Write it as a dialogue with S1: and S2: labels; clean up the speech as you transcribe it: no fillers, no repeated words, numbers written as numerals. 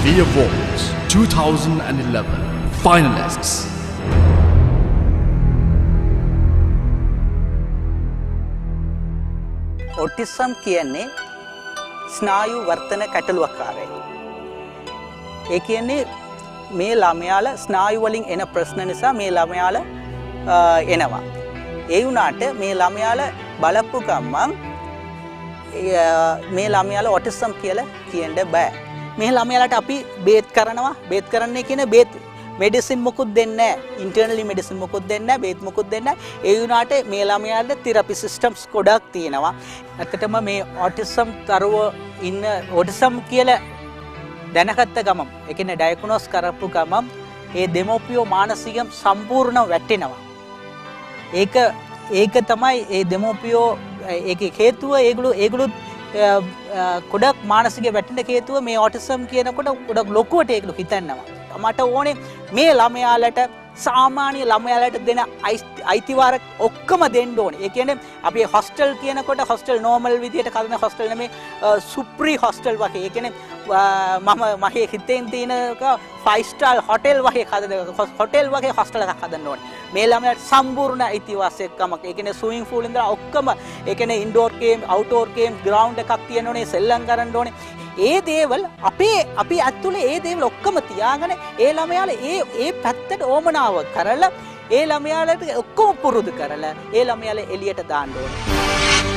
S1: V Awards 2011 finalists.
S2: Autism කියන්නේ ස්නායු වර්තන ගැටලුවක්කාරයි. ඒ කියන්නේ මේ ළමයාලා ස්නායු වලින් එන ප්‍රශ්න නිසා මේ ළමයාලා එනවා. ඒ වුණාට මේ ළමයාලා බලපු ගමන් මේ ළමයාලා autism කියලා කියන්න බෑ. මේ ළමයාලට අපි බේත් කරනවා. බේත් කරන්නේ කියන්නේ බේත් මෙඩිසින් මොකුත් දෙන්නේ නැහැ. ඉන්ටර්නලි මෙඩිසින් මොකුත් දෙන්නේ නැහැ. බේත් මොකුත් දෙන්නේ නැහැ. ඒ වුණාට මේ ළමයාට තෙරපි සිස්ටම්ස් ගොඩක් තියෙනවා. ඇත්තටම මේ autism දරුවෝ ඉන්න autism කියලා දැනගත්ත ගමන් ඒ කියන්නේ ඩයග්නොස් කරපු ගමන් ඒ දෙමෝපියෝ මානසිකව සම්පූර්ණ වැටෙනවා. ඒක තමයි ඒ දෙමෝපියෝ ඒකේ හේතුව. ඒගොල්ලෝ ගොඩක් මානසික වැටෙන හේතුව මේ autism කියනකොට ගොඩක් ලොකුවට ඒගොල්ලෝ හිතනවා. මට ඕනේ මේ ළමයාලට සාමාන්‍ය ළමයාලට දෙන අයිතිවාර ඔක්කොම දෙන්න ඕනේ. ඒ කියන්නේ අපි හොස්ටල් කියනකොට හොස්ටල් නෝමල් විදියට කරන හොස්ටල් නෙමෙයි සුප්‍රී හොස්ටල් වගේ. ඒ කියන්නේ මගේ හිතෙන් තියෙන 5 ස්ටාර් හොටෙල් වගේ හොටෙල් වගේ හොස්ටල් එකක් හදන්න ඕනේ. මේ ළමයාට සම්පූර්ණ අයිතිවාසිකමක්. ඒ කියන්නේ ස්විමින් pool ඉඳලා ඔක්කොම ඒ කියන්නේ ඉන්ඩෝර් ගේම්, අවුට්ඩෝර් ගේම්, ග්‍රවුන්ඩ් එකක් තියෙන්න ඕනේ, සෙල්ලම් කරන්න ඕනේ. ඒ දේවල් අපි ඇතුලේ ඒ දේවල් ඔක්කොම තියාගෙන ඒ ළමයාලා ඒ පැත්තට ඕමනාව කරලා ඒ ළමයාලට ඔක්කොම පුරුදු කරලා ඒ ළමයාලා එළියට දාන්න ඕනේ.